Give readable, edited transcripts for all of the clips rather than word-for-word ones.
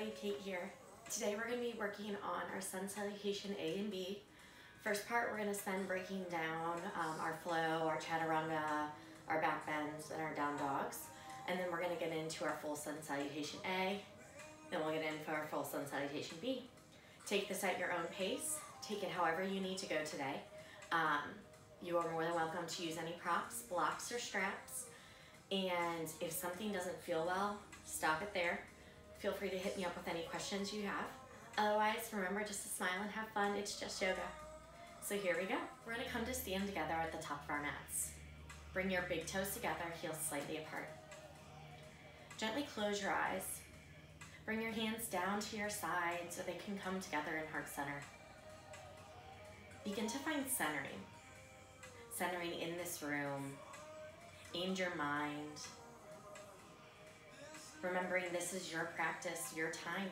everybody, Kate here. Today we're going to be working on our sun salutation A and B. First part, we're going to spend breaking down our flow, our chaturanga, our back bends, and our down dogs. And then we're going to get into our full sun salutation A. Then we'll get into our full sun salutation B. Take this at your own pace. Take it however you need to go today. You are more than welcome to use any props, blocks, or straps. And if something doesn't feel well, stop it there. Feel free to hit me up with any questions you have. Otherwise, remember just to smile and have fun. It's just yoga. So here we go. We're going to come to stand together at the top of our mats. Bring your big toes together, heels slightly apart. Gently close your eyes. Bring your hands down to your sides so they can come together in heart center. Begin to find centering. Centering in this room, in your mind. Remembering this is your practice, your time.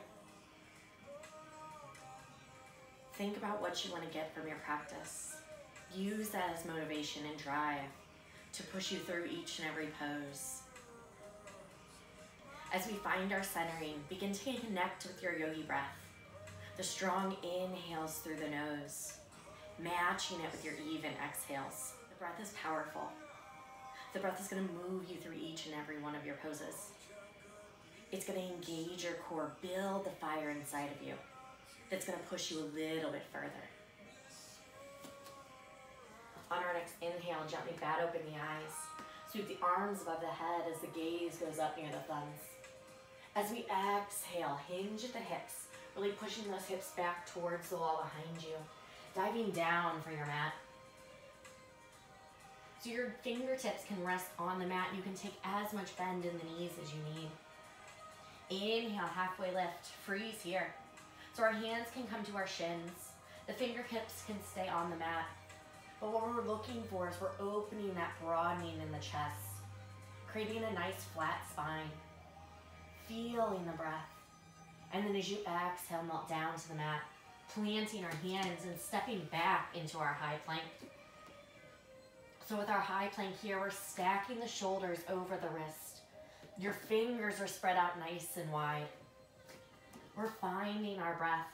Think about what you want to get from your practice. Use that as motivation and drive to push you through each and every pose. As we find our centering, begin to connect with your yogi breath. The strong inhales through the nose, matching it with your even exhales. The breath is powerful. The breath is going to move you through each and every one of your poses. It's going to engage your core, build the fire inside of you. That's going to push you a little bit further. On our next inhale, gently bat open the eyes. Sweep the arms above the head as the gaze goes up near the thumbs. As we exhale, hinge at the hips, really pushing those hips back towards the wall behind you. Diving down for your mat. So your fingertips can rest on the mat. You can take as much bend in the knees as you need. Inhale, halfway lift, freeze here. So our hands can come to our shins. The fingertips can stay on the mat. But what we're looking for is we're opening that broadening in the chest, creating a nice flat spine, feeling the breath. And then as you exhale, melt down to the mat, planting our hands and stepping back into our high plank. So with our high plank here, we're stacking the shoulders over the wrist. Your fingers are spread out nice and wide. We're finding our breath,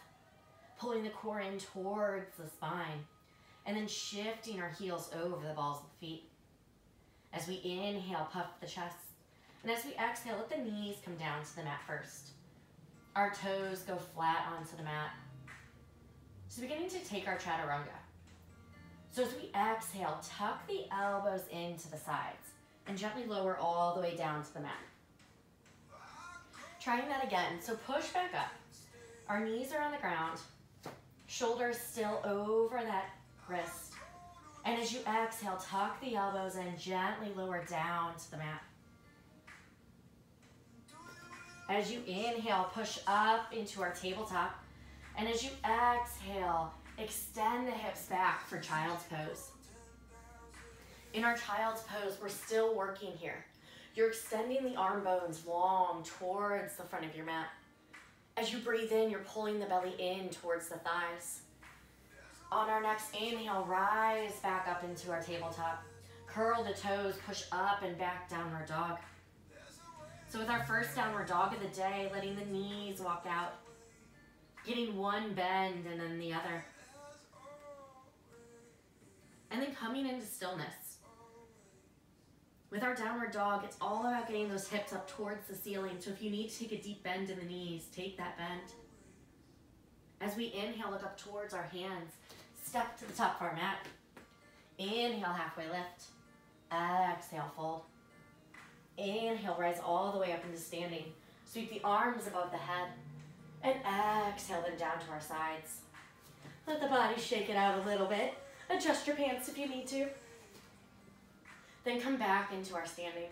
pulling the core in towards the spine, and then shifting our heels over the balls of the feet. As we inhale, puff the chest. And as we exhale, let the knees come down to the mat first. Our toes go flat onto the mat. So beginning to take our chaturanga. So as we exhale, tuck the elbows into the sides and gently lower all the way down to the mat. Trying that again, so push back up. Our knees are on the ground, shoulders still over that wrist. And as you exhale, tuck the elbows and gently lower down to the mat. As you inhale, push up into our tabletop. And as you exhale, extend the hips back for child's pose. In our child's pose, we're still working here. You're extending the arm bones long towards the front of your mat. As you breathe in, you're pulling the belly in towards the thighs. On our next inhale, rise back up into our tabletop. Curl the toes, push up and back, downward dog. So with our first downward dog of the day, letting the knees walk out. Getting one bend and then the other. And then coming into stillness. With our downward dog, it's all about getting those hips up towards the ceiling. So if you need to take a deep bend in the knees, take that bend. As we inhale, look up towards our hands. Step to the top of our mat. Inhale, halfway lift. Exhale, fold. Inhale, rise all the way up into standing. Sweep the arms above the head. And exhale them down to our sides. Let the body shake it out a little bit. Adjust your pants if you need to. Then come back into our standing.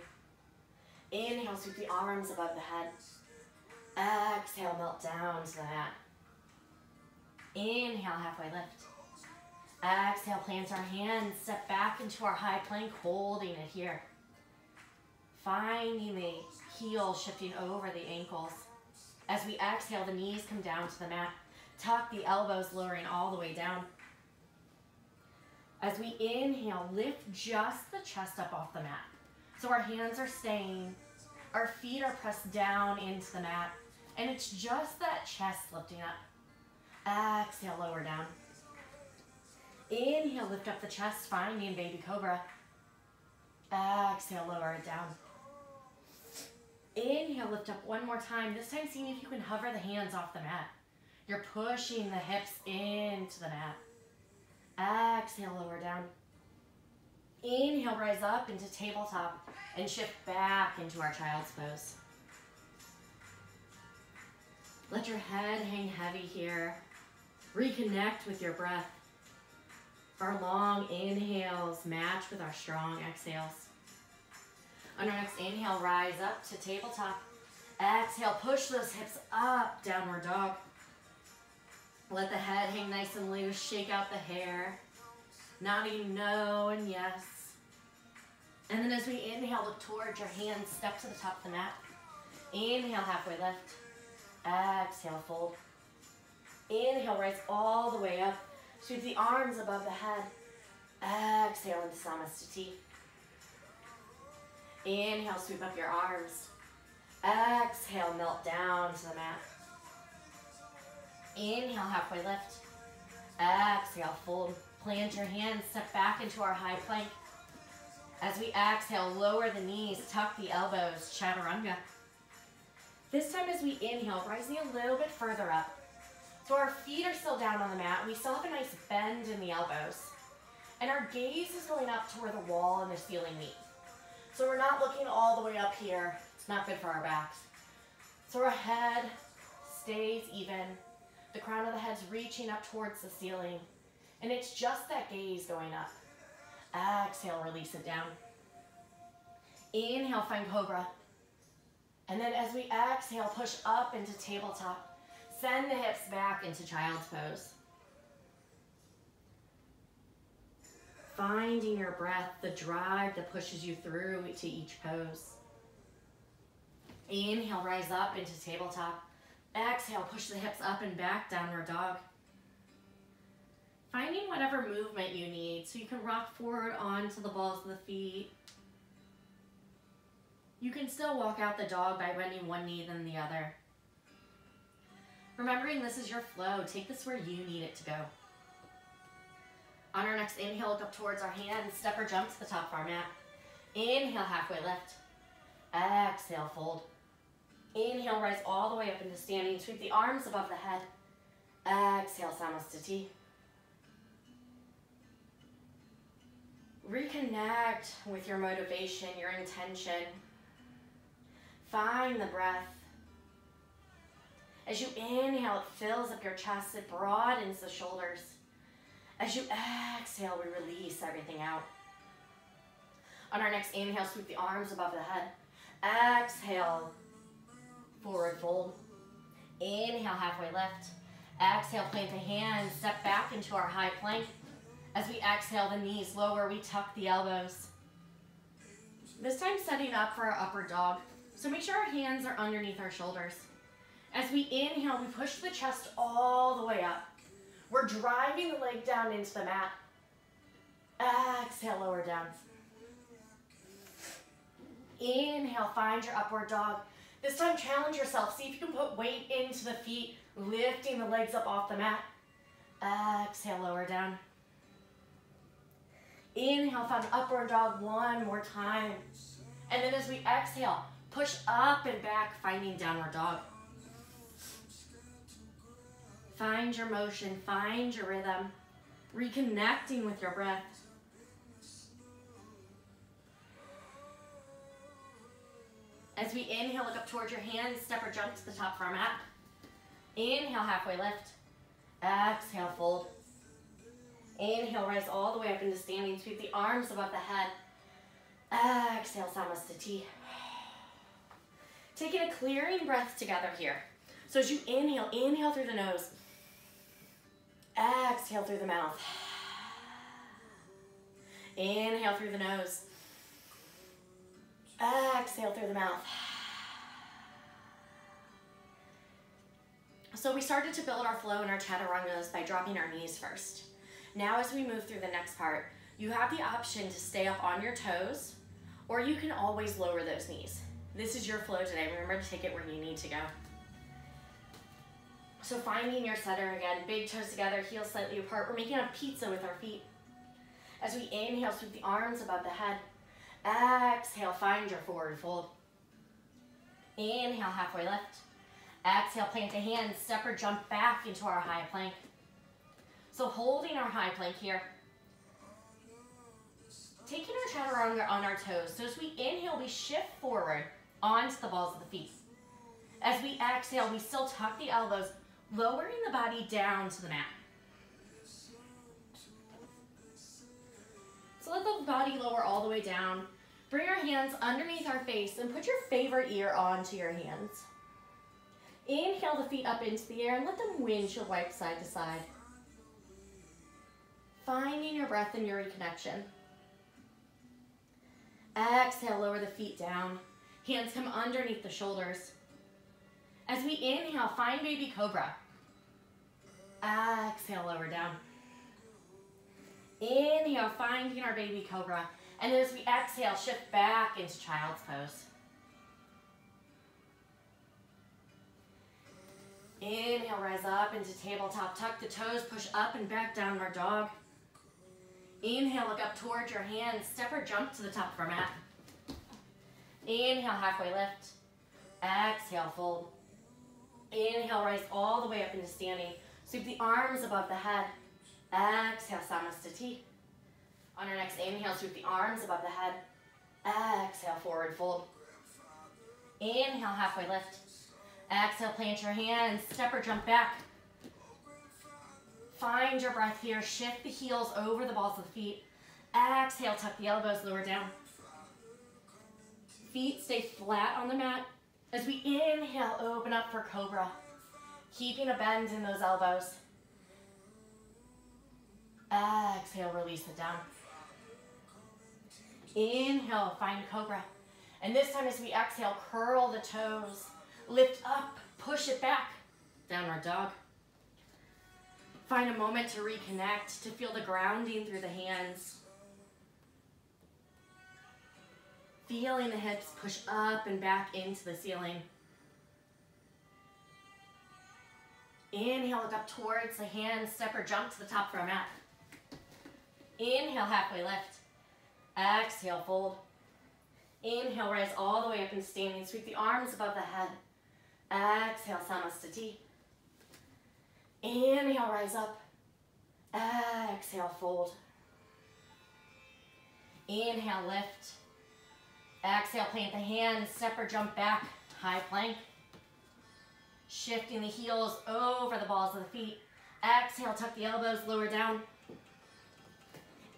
Inhale, sweep the arms above the head. Exhale, melt down to the mat. Inhale, halfway lift. Exhale, plant our hands, step back into our high plank, holding it here. Finding the heels shifting over the ankles. As we exhale, the knees come down to the mat. Tuck the elbows, lowering all the way down. As we inhale, lift just the chest up off the mat. So our hands are staying, our feet are pressed down into the mat, And it's just that chest lifting up. Exhale, lower down. Inhale, lift up the chest, finding baby cobra. Exhale, lower it down. Inhale, lift up one more time. This time, seeing if you can hover the hands off the mat. You're pushing the hips into the mat. Exhale, lower down. Inhale, rise up into tabletop and shift back into our child's pose. Let your head hang heavy here. Reconnect with your breath. Our long inhales match with our strong exhales. On our next inhale, rise up to tabletop. Exhale, push those hips up, downward dog. Let the head hang nice and loose, shake out the hair. Nodding no and yes. And then as we inhale, look towards your hands, step to the top of the mat. Inhale, halfway lift. Exhale, fold. Inhale, rise all the way up. Sweep the arms above the head. Exhale into Samasthiti. Inhale, sweep up your arms. Exhale, melt down to the mat. Inhale, halfway lift. Exhale, fold. Plant your hands, step back into our high plank. As we exhale, lower the knees, tuck the elbows, chaturanga. This time as we inhale, rising a little bit further up. So our feet are still down on the mat. We still have a nice bend in the elbows. And our gaze is going up to where the wall and the ceiling meet. So we're not looking all the way up here. It's not good for our backs. So our head stays even. The crown of the head's reaching up towards the ceiling. And it's just that gaze going up. Exhale, release it down. Inhale, find cobra. And then as we exhale, push up into tabletop. Send the hips back into child's pose. Finding your breath, the drive that pushes you through to each pose. Inhale, rise up into tabletop. Exhale, push the hips up and back, downward dog. Finding whatever movement you need, so you can rock forward onto the balls of the feet. You can still walk out the dog by bending one knee then the other. Remembering this is your flow, take this where you need it to go. On our next inhale, look up towards our hands, step or jump to the top of our mat. Inhale, halfway lift. Exhale, fold. Inhale, rise all the way up into standing, sweep the arms above the head. Exhale, Samasthiti. Reconnect with your motivation, your intention. Find the breath. As you inhale, it fills up your chest, it broadens the shoulders. As you exhale, we release everything out. On our next inhale, sweep the arms above the head. Exhale, forward fold. Inhale, halfway lift. Exhale, plant the hands, step back into our high plank. As we exhale, the knees lower, we tuck the elbows. This time setting up for our upward dog. So make sure our hands are underneath our shoulders. As we inhale, we push the chest all the way up. We're driving the leg down into the mat. Exhale, lower down. Inhale, find your upward dog. This time, challenge yourself. See if you can put weight into the feet, lifting the legs up off the mat. Exhale, lower down. Inhale, find upward dog one more time. And then as we exhale, push up and back, finding downward dog. Find your motion, find your rhythm, reconnecting with your breath. As we inhale, look up towards your hands, step or jump to the top of our mat. Inhale, halfway lift. Exhale, fold. Inhale, rise all the way up into standing, sweep the arms above the head. Exhale, Samasthiti. Taking a clearing breath together here. So as you inhale, inhale through the nose. Exhale through the mouth. Inhale through the nose. Exhale through the mouth. So we started to build our flow in our chaturangas by dropping our knees first. Now as we move through the next part, you have the option to stay up on your toes, or you can always lower those knees. This is your flow today. Remember to take it where you need to go. So finding your center again, big toes together, heels slightly apart. We're making a pizza with our feet. As we inhale, sweep the arms above the head. Exhale, find your forward fold. Inhale, halfway lift. Exhale, plant the hands, step or jump back into our high plank. So holding our high plank here. Taking our chaturanga on our toes. So as we inhale, we shift forward onto the balls of the feet. As we exhale, we still tuck the elbows, lowering the body down to the mat. So let the body lower all the way down. Bring our hands underneath our face and put your favorite ear onto your hands. Inhale the feet up into the air and let them windshield wipe side to side. Finding your breath and your reconnection. Exhale, lower the feet down. Hands come underneath the shoulders. As we inhale, find baby cobra. Exhale, lower down. Inhale, finding our baby cobra. And as we exhale, shift back into child's pose. Inhale, rise up into tabletop. Tuck the toes, push up and back, downward dog. Inhale, look up towards your hands. Step or jump to the top of our mat. Inhale, halfway lift. Exhale, fold. Inhale, rise all the way up into standing. Sweep the arms above the head. Exhale, Samasthiti. On our next inhale, sweep the arms above the head. Exhale, forward fold. Inhale, halfway lift. Exhale, plant your hands, step or jump back. Find your breath here. Shift the heels over the balls of the feet. Exhale, tuck the elbows, lower down. Feet stay flat on the mat. As we inhale, open up for cobra. Keeping a bend in those elbows. Exhale, release it down. Inhale, find cobra. And this time as we exhale, curl the toes. Lift up, push it back. Downward dog. Find a moment to reconnect, to feel the grounding through the hands. Feeling the hips push up and back into the ceiling. Inhale, look up towards the hands, step or jump to the top of our mat. Inhale, halfway lift. Exhale, fold. Inhale, rise all the way up into standing. Sweep the arms above the head. Exhale, Samasthiti. Inhale, rise up. Exhale, fold. Inhale, lift. Exhale, plant the hands, step or jump back, high plank. Shifting the heels over the balls of the feet. Exhale, tuck the elbows, lower down.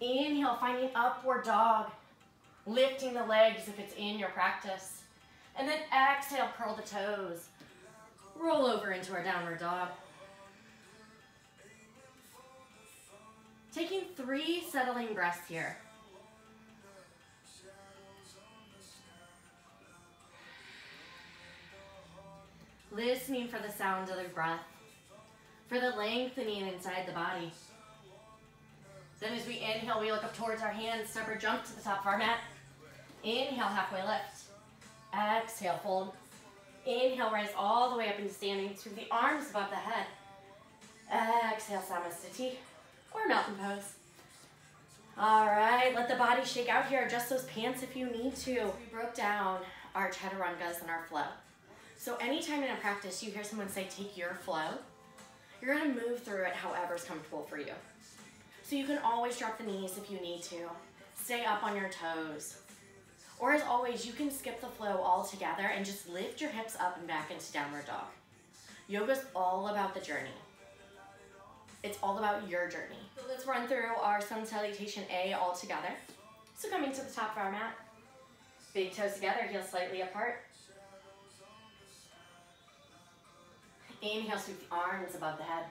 Inhale, finding upward dog. Lifting the legs if it's in your practice. And then exhale, curl the toes. Roll over into our downward dog. Taking 3 settling breaths here. Listening for the sound of the breath, for the lengthening inside the body. Then as we inhale, we look up towards our hands, step or jump to the top of our mat. Inhale, halfway lift. Exhale, fold. Inhale, rise all the way up into standing. Sweep the arms above the head. Exhale, Samasthiti, or mountain pose. All right, let the body shake out here. Adjust those pants if you need to. We broke down our chaturangas and our flow. So anytime in a practice you hear someone say, take your flow, you're gonna move through it however's comfortable for you. So you can always drop the knees if you need to. Stay up on your toes. Or as always, you can skip the flow altogether and just lift your hips up and back into downward dog. Yoga's all about the journey. It's all about your journey. So let's run through our Sun Salutation A all together. So coming to the top of our mat, big toes together, heels slightly apart. Inhale, sweep the arms above the head.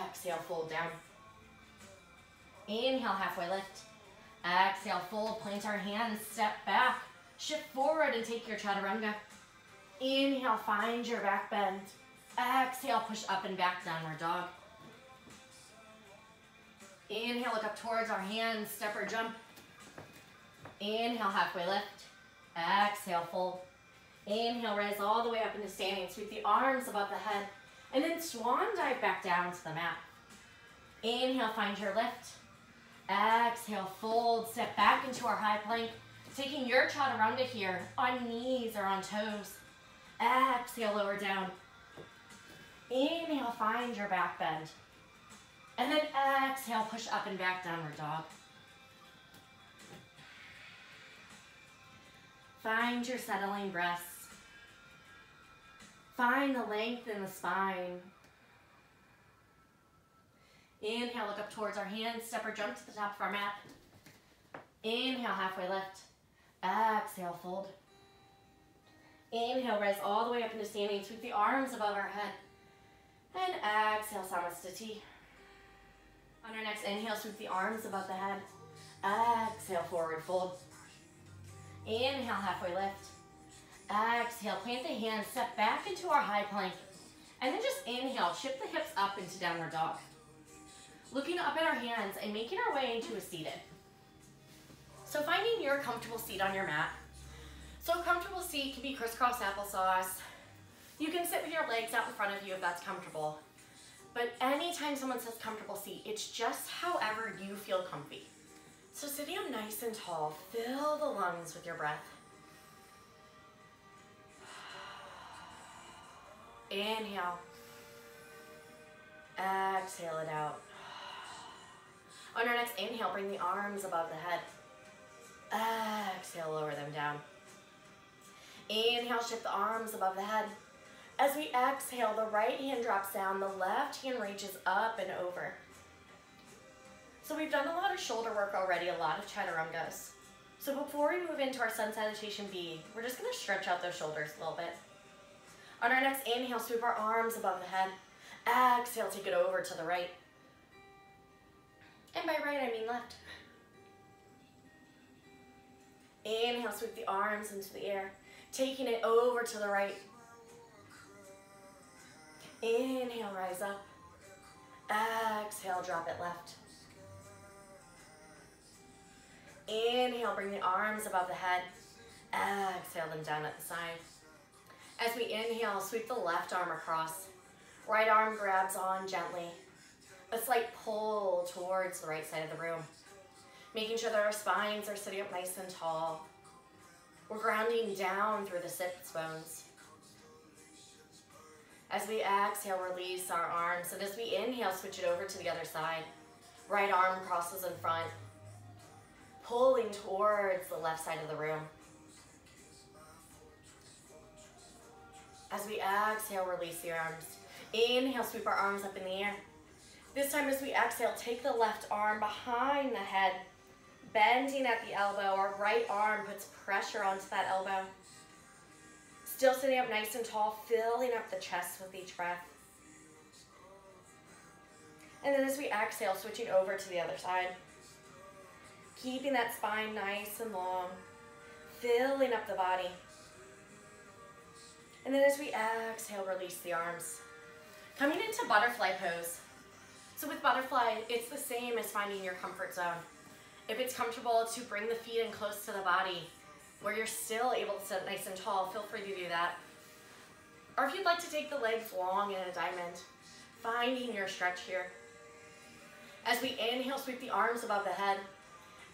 Exhale, fold down. Inhale, halfway lift. Exhale, fold, plant our hands, step back. Shift forward and take your chaturanga. Inhale, find your back bend. Exhale, push up and back, downward dog. Inhale, look up towards our hands, step or jump. Inhale, halfway lift. Exhale, fold. Inhale, rise all the way up into standing. Sweep the arms above the head. And then swan dive back down to the mat. Inhale, find your lift. Exhale, fold, step back into our high plank. Taking your chaturanga here on knees or on toes. Exhale, lower down. Inhale, find your back bend. And then exhale, push up and back, downward dog. Find your settling breaths. Find the length in the spine. Inhale, look up towards our hands, step or jump to the top of our mat. Inhale, halfway lift. Exhale, fold. Inhale, rise all the way up into standing. Sweep the arms above our head. And exhale, Samastiti. On our next inhale, sweep the arms above the head. Exhale, forward fold. Inhale, halfway lift. Exhale, plant the hands, step back into our high plank. And then just inhale, shift the hips up into downward dog. Looking up at our hands and making our way into a seated. So finding your comfortable seat on your mat. So a comfortable seat can be crisscross applesauce. You can sit with your legs out in front of you if that's comfortable. But anytime someone says comfortable seat, it's just however you feel comfy. So sitting up nice and tall, fill the lungs with your breath. Inhale. Exhale it out. On our next inhale, bring the arms above the head. Exhale, lower them down. Inhale, shift the arms above the head. As we exhale, the right hand drops down, the left hand reaches up and over. So we've done a lot of shoulder work already, a lot of chaturangas. So before we move into our sun salutation B, we're just gonna stretch out those shoulders a little bit. On our next inhale, sweep our arms above the head. Exhale, take it over to the right. And by right, I mean left. Inhale, sweep the arms into the air, taking it over to the right. Inhale, rise up. Exhale, drop it left. Inhale, bring the arms above the head. Exhale them down at the side. As we inhale, sweep the left arm across. Right arm grabs on gently. A slight pull towards the right side of the room. Making sure that our spines are sitting up nice and tall. We're grounding down through the sits bones. As we exhale, release our arms. And as we inhale, switch it over to the other side. Right arm crosses in front, pulling towards the left side of the room. As we exhale, release the arms. Inhale, sweep our arms up in the air. This time as we exhale, take the left arm behind the head, bending at the elbow. Our right arm puts pressure onto that elbow. Still sitting up nice and tall, filling up the chest with each breath. And then as we exhale, switching over to the other side. Keeping that spine nice and long, filling up the body. And then as we exhale, release the arms. Coming into butterfly pose. So with butterfly, it's the same as finding your comfort zone. If it's comfortable to bring the feet in close to the body, where you're still able to sit nice and tall, feel free to do that. Or if you'd like to take the legs long in a diamond, finding your stretch here. As we inhale, sweep the arms above the head.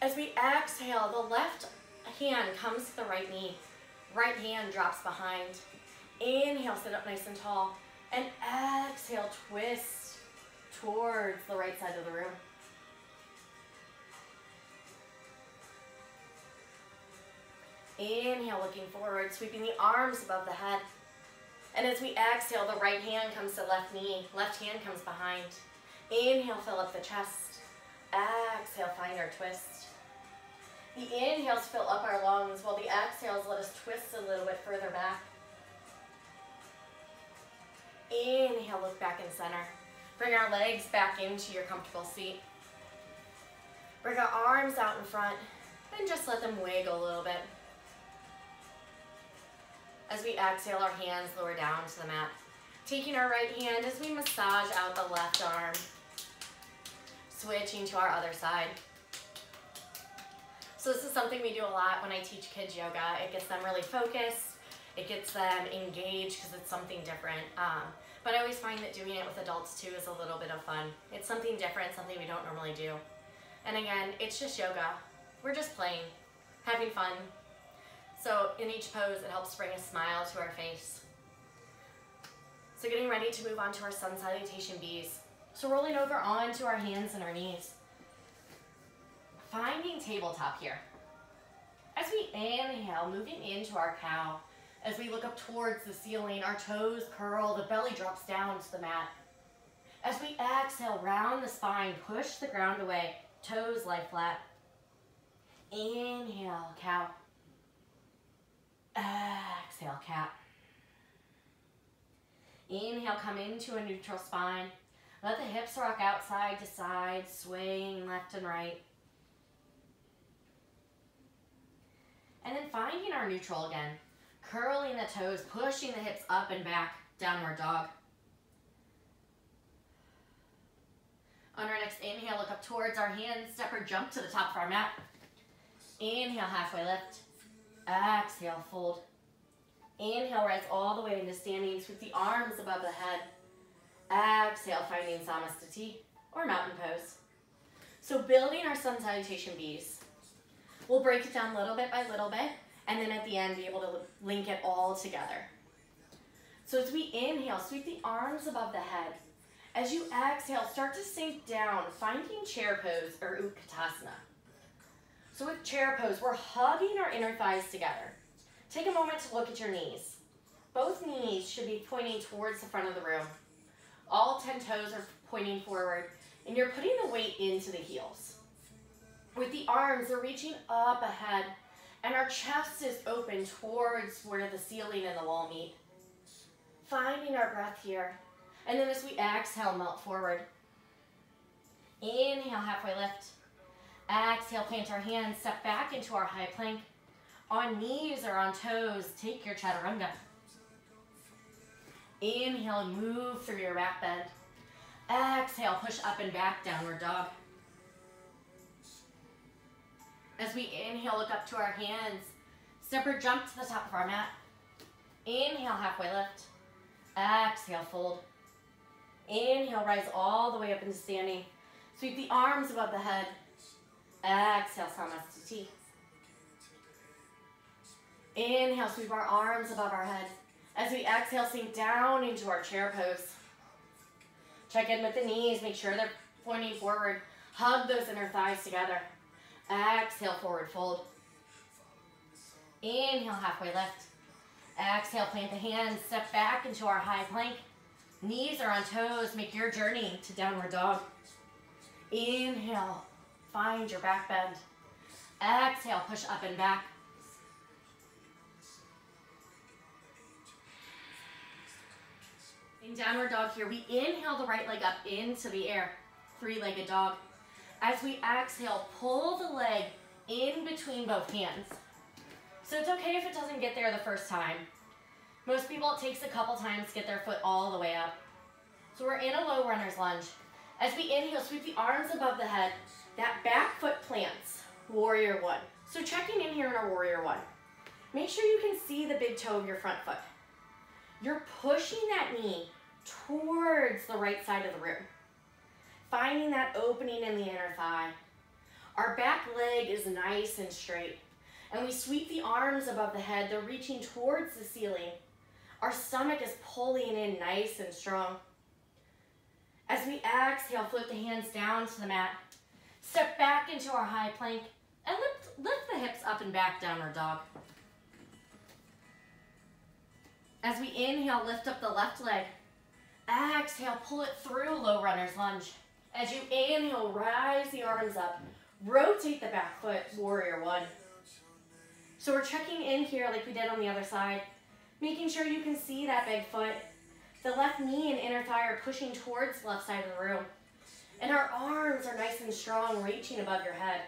As we exhale, the left hand comes to the right knee. Right hand drops behind. Inhale, sit up nice and tall. And exhale, twist towards the right side of the room. Inhale, looking forward, sweeping the arms above the head. And as we exhale, the right hand comes to left knee, left hand comes behind. Inhale, fill up the chest. Exhale, find our twist. The inhales fill up our lungs, while the exhales let us twist a little bit further back. Inhale, look back in center. Bring our legs back into your comfortable seat. Bring our arms out in front and just let them wiggle a little bit. As we exhale, our hands lower down to the mat. Taking our right hand as we massage out the left arm. Switching to our other side. So this is something we do a lot when I teach kids yoga. It gets them really focused. It gets them engaged because it's something different. But I always find that doing it with adults too is a little bit of fun. It's something different, something we don't normally do. And again, it's just yoga. We're just playing, having fun. So in each pose, it helps bring a smile to our face. So getting ready to move on to our sun salutation B's. So rolling over onto our hands and our knees. Finding tabletop here. As we inhale, moving into our cow. As we look up towards the ceiling, our toes curl, the belly drops down to the mat. As we exhale, round the spine, push the ground away, toes lie flat. Inhale, cow. Exhale, cat. Inhale, come into a neutral spine. Let the hips rock out side to side, swaying left and right. And then finding our neutral again. Curling the toes, pushing the hips up and back, downward dog. On our next inhale, look up towards our hands, step or jump to the top of our mat. Inhale, halfway lift. Exhale, fold. Inhale, rise all the way into standing, sweep the arms above the head. Exhale, finding Samasthiti or mountain pose. So building our sun salutation B's. We'll break it down little bit by little bit, and then at the end, be able to link it all together. So as we inhale, sweep the arms above the head. As you exhale, start to sink down, finding chair pose or Utkatasana. So with chair pose, we're hugging our inner thighs together. Take a moment to look at your knees. Both knees should be pointing towards the front of the room. All 10 toes are pointing forward, and you're putting the weight into the heels. With the arms, they're reaching up ahead, and our chest is open towards where the ceiling and the wall meet. Finding our breath here. And then as we exhale, melt forward. Inhale, halfway lift. Exhale, plant our hands, step back into our high plank. On knees or on toes, take your chaturanga. Inhale, move through your back bend. Exhale, push up and back, downward dog. As we inhale, look up to our hands. Step or jump to the top of our mat. Inhale, halfway lift. Exhale, fold. Inhale, rise all the way up into standing. Sweep the arms above the head. Exhale, Samasthiti. Inhale, sweep our arms above our head. As we exhale, sink down into our chair pose. Check in with the knees, make sure they're pointing forward. Hug those inner thighs together. Exhale, forward fold. Inhale, halfway lift. Exhale, plant the hands, step back into our high plank. Knees are on toes, make your journey to downward dog. Inhale, find your back bend. Exhale, push up and back. In downward dog here, we inhale the right leg up into the air, three-legged dog. As we exhale, pull the leg in between both hands. So it's okay if it doesn't get there the first time. Most people, it takes a couple times to get their foot all the way up. So we're in a low runner's lunge. As we inhale, sweep the arms above the head. That back foot plants, warrior one. So checking in here in our warrior one. Make sure you can see the big toe of your front foot. You're pushing that knee towards the right side of the room. Finding that opening in the inner thigh. Our back leg is nice and straight. And we sweep the arms above the head. They're reaching towards the ceiling. Our stomach is pulling in nice and strong. As we exhale, flip the hands down to the mat. Step back into our high plank and lift the hips up and back, downward dog. As we inhale, lift up the left leg. Exhale, pull it through, low runner's lunge. As you inhale, rise the arms up. Rotate the back foot, warrior one. So we're checking in here like we did on the other side, making sure you can see that big foot. The left knee and inner thigh are pushing towards the left side of the room. And our arms are nice and strong, reaching above your head.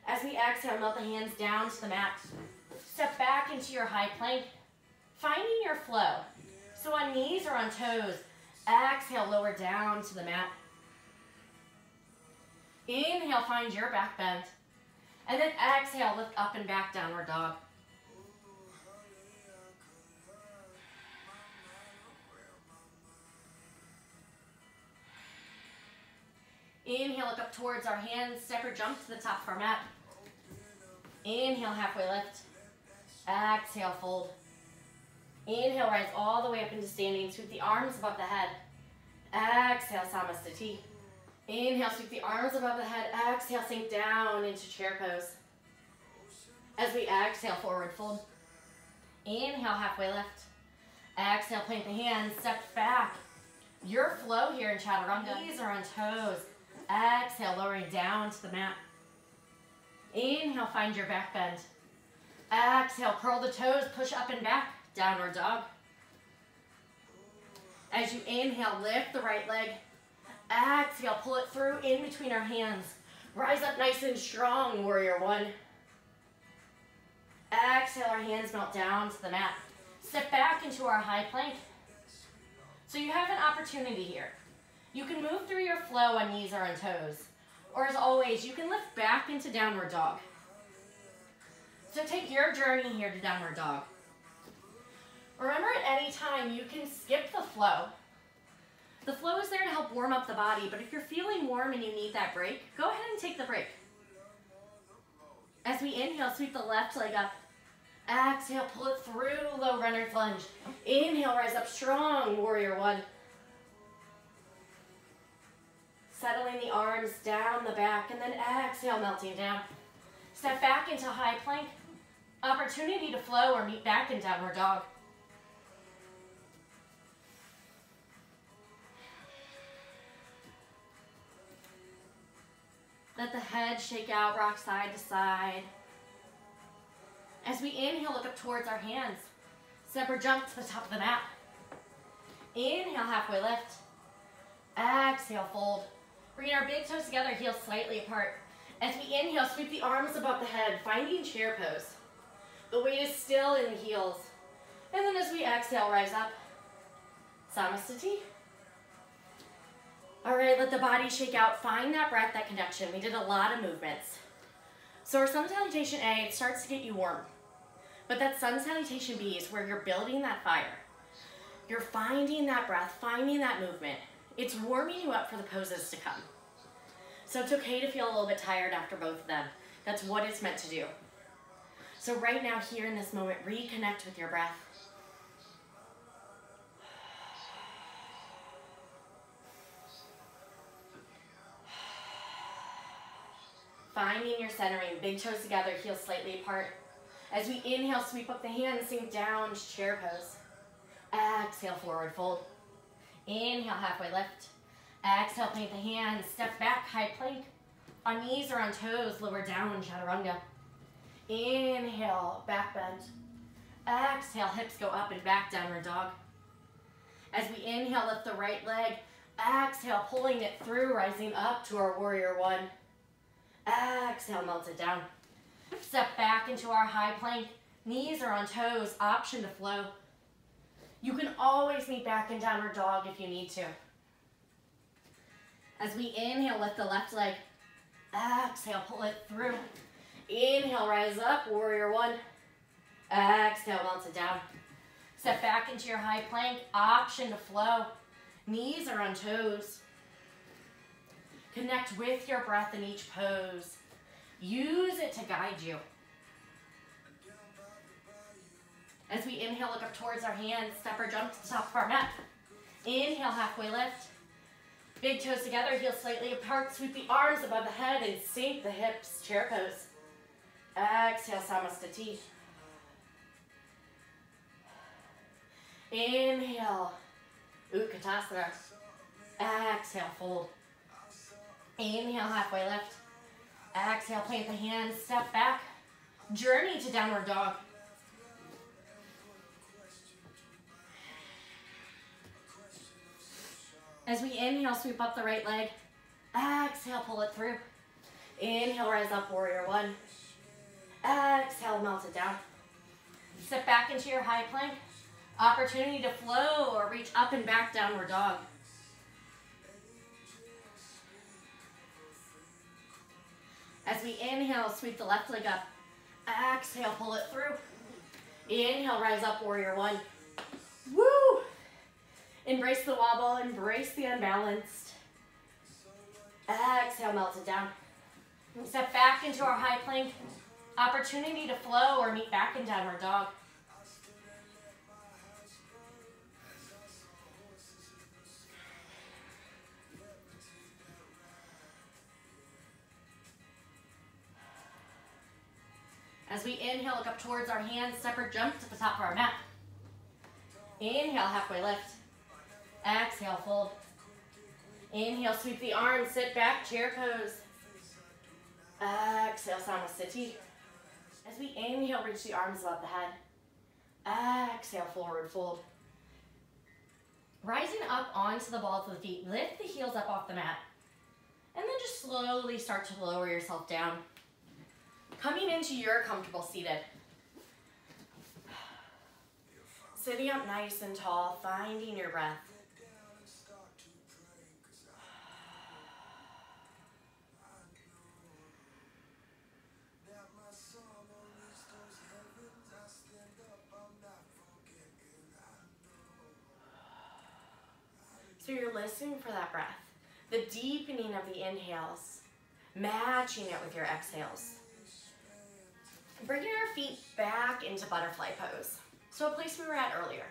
As we exhale, melt the hands down to the mat. Step back into your high plank, finding your flow. So on knees or on toes, exhale, lower down to the mat. Inhale, find your back bend. And then exhale, lift up and back, downward dog. look up towards our hands, step or jump to the top of our mat. Inhale, halfway lift. Exhale, fold. Inhale, rise all the way up into standing. Sweep the arms above the head. Exhale, Samasthiti. Inhale, sweep the arms above the head. Exhale, sink down into chair pose. As we exhale, forward fold. Inhale, halfway lift. Exhale, plant the hands, step back. Your flow here in Chaturanga. Knees are on toes. Exhale, lowering down to the mat. Inhale, find your back bend. Exhale, curl the toes, push up and back, downward dog. As you inhale, lift the right leg. Exhale, pull it through in between our hands. Rise up nice and strong, warrior one. Exhale, our hands melt down to the mat. Step back into our high plank. So you have an opportunity here. You can move through your flow on knees or on toes. Or as always, you can lift back into downward dog. So take your journey here to downward dog. Remember, at any time, you can skip the flow. The flow is there to help warm up the body, but if you're feeling warm and you need that break, go ahead and take the break. As we inhale, sweep the left leg up. Exhale, pull it through, low runner's lunge. Inhale, rise up strong, warrior one. Settling the arms down the back, and then exhale, melting down. Step back into high plank. Opportunity to flow or meet back in downward dog. Let the head shake out, rock side to side. As we inhale, look up towards our hands. Step or jump to the top of the mat. Inhale, halfway lift. Exhale, fold. Bring our big toes together, heels slightly apart. As we inhale, sweep the arms above the head, finding chair pose. The weight is still in the heels. And then as we exhale, rise up. Samasthiti. All right, let the body shake out. Find that breath, that connection. We did a lot of movements. So our sun salutation A, it starts to get you warm. But that sun salutation B is where you're building that fire. You're finding that breath, finding that movement. It's warming you up for the poses to come. So it's okay to feel a little bit tired after both of them. That's what it's meant to do. So right now, here in this moment, reconnect with your breath. Finding your centering, big toes together, heels slightly apart. As we inhale, sweep up the hands, sink down to chair pose. Exhale, forward fold. Inhale, halfway lift. Exhale, plant the hands, step back, high plank. On knees or on toes, lower down, Chaturanga. Inhale, back bend. Exhale, hips go up and back, downward dog. As we inhale, lift the right leg. Exhale, pulling it through, rising up to our warrior one. Exhale, melt it down. Step back into our high plank. Knees are on toes, option to flow. You can always meet back in downward dog if you need to. As we inhale, lift the left leg. Exhale, pull it through. Inhale, rise up, warrior one. Exhale, melt it down. Step back into your high plank, option to flow. Knees are on toes. Connect with your breath in each pose. Use it to guide you. As we inhale, look up towards our hands, step or jump to the top of our mat. Inhale, halfway lift. Big toes together, heels slightly apart. Sweep the arms above the head and sink the hips, chair pose. Exhale, Samasthiti. Inhale, Utkatasana. Exhale, fold. Inhale, halfway lift. Exhale, plant the hands, step back. Journey to downward dog. As we inhale, sweep up the right leg. Exhale, pull it through. Inhale, rise up, warrior one. Exhale, melt it down. Step back into your high plank. Opportunity to flow or reach up and back, downward dog. As we inhale, sweep the left leg up. Exhale, pull it through. Inhale, rise up, warrior one. Woo! Embrace the wobble, embrace the unbalanced. Exhale, melt it down. Step back into our high plank. Opportunity to flow or meet back in downward dog. As we inhale, look up towards our hands, step or jump to the top of our mat. Inhale, halfway lift. Exhale, fold. Inhale, sweep the arms, sit back, chair pose. Exhale, Samasthiti. As we inhale, reach the arms above the head. Exhale, forward fold. Rising up onto the balls of the feet, lift the heels up off the mat. And then just slowly start to lower yourself down. Coming into your comfortable seated. Sitting up nice and tall, finding your breath. So you're listening for that breath, the deepening of the inhales, matching it with your exhales. Bringing our feet back into butterfly pose. So a place we were at earlier.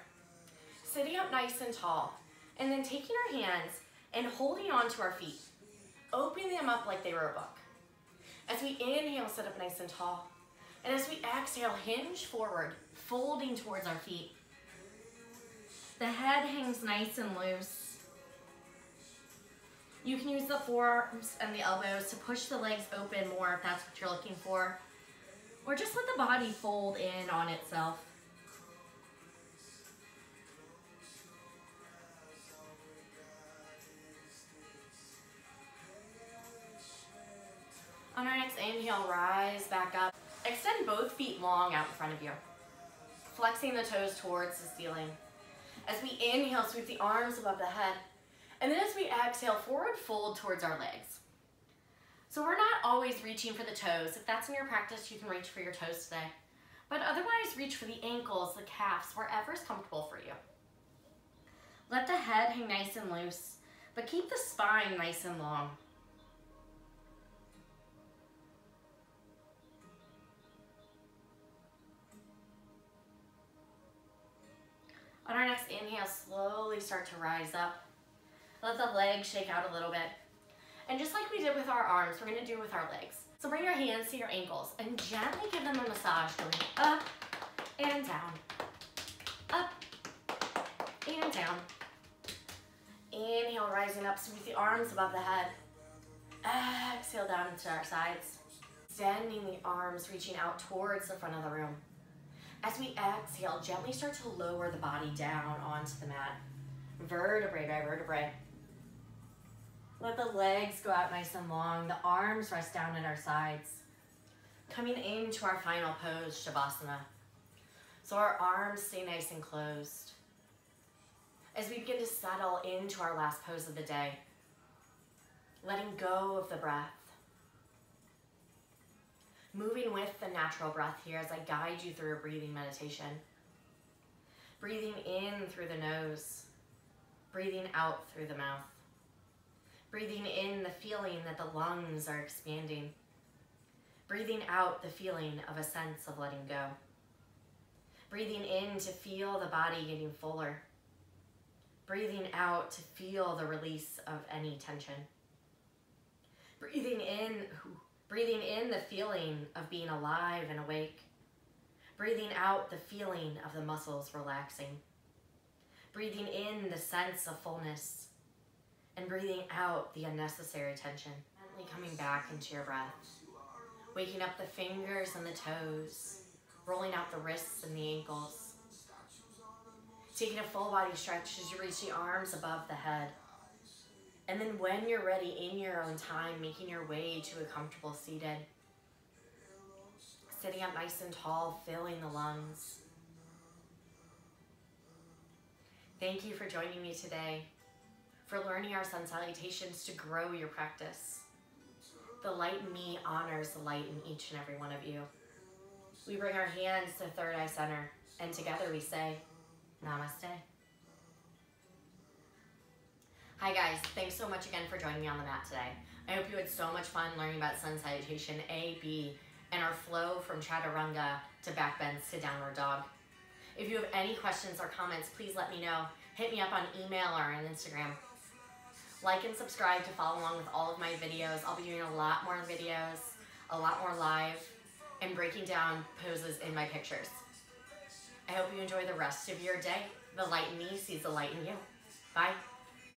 Sitting up nice and tall, and then taking our hands and holding on to our feet, opening them up like they were a book. As we inhale, sit up nice and tall. And as we exhale, hinge forward, folding towards our feet. The head hangs nice and loose. You can use the forearms and the elbows to push the legs open more if that's what you're looking for. Or just let the body fold in on itself. On our next inhale, rise back up. Extend both feet long out in front of you. Flexing the toes towards the ceiling. As we inhale, sweep the arms above the head. And then as we exhale, forward fold towards our legs. So we're not always reaching for the toes. If that's in your practice, you can reach for your toes today. But otherwise, reach for the ankles, the calves, wherever's comfortable for you. Let the head hang nice and loose, but keep the spine nice and long. On our next inhale, slowly start to rise up. Let the legs shake out a little bit. And just like we did with our arms, we're going to do with our legs. So bring your hands to your ankles and gently give them a massage, going up and down, up and down. Inhale, rising up, sweep the arms above the head. Exhale down into our sides. Extending the arms, reaching out towards the front of the room. As we exhale, gently start to lower the body down onto the mat, vertebrae by vertebrae. Let the legs go out nice and long. The arms rest down at our sides. Coming into our final pose, Shavasana. So our arms stay nice and closed. As we begin to settle into our last pose of the day, letting go of the breath. Moving with the natural breath here as I guide you through a breathing meditation. Breathing in through the nose. Breathing out through the mouth. Breathing in the feeling that the lungs are expanding. Breathing out the feeling of a sense of letting go. Breathing in to feel the body getting fuller. Breathing out to feel the release of any tension. Breathing in the feeling of being alive and awake. Breathing out the feeling of the muscles relaxing. Breathing in the sense of fullness. And breathing out the unnecessary tension. Gently coming back into your breath. Waking up the fingers and the toes. Rolling out the wrists and the ankles. Taking a full body stretch as you reach the arms above the head. And then when you're ready, in your own time, making your way to a comfortable seated. Sitting up nice and tall, filling the lungs. Thank you for joining me today, for learning our sun salutations to grow your practice. The light in me honors the light in each and every one of you. We bring our hands to third eye center, and together we say, Namaste. Hi guys, thanks so much again for joining me on the mat today. I hope you had so much fun learning about sun salutation A, B, and our flow from chaturanga to back bends to downward dog. If you have any questions or comments, please let me know. Hit me up on email or on Instagram. Like and subscribe to follow along with all of my videos. I'll be doing a lot more videos, a lot more live, and breaking down poses in my pictures. I hope you enjoy the rest of your day. The light in me sees the light in you. Bye.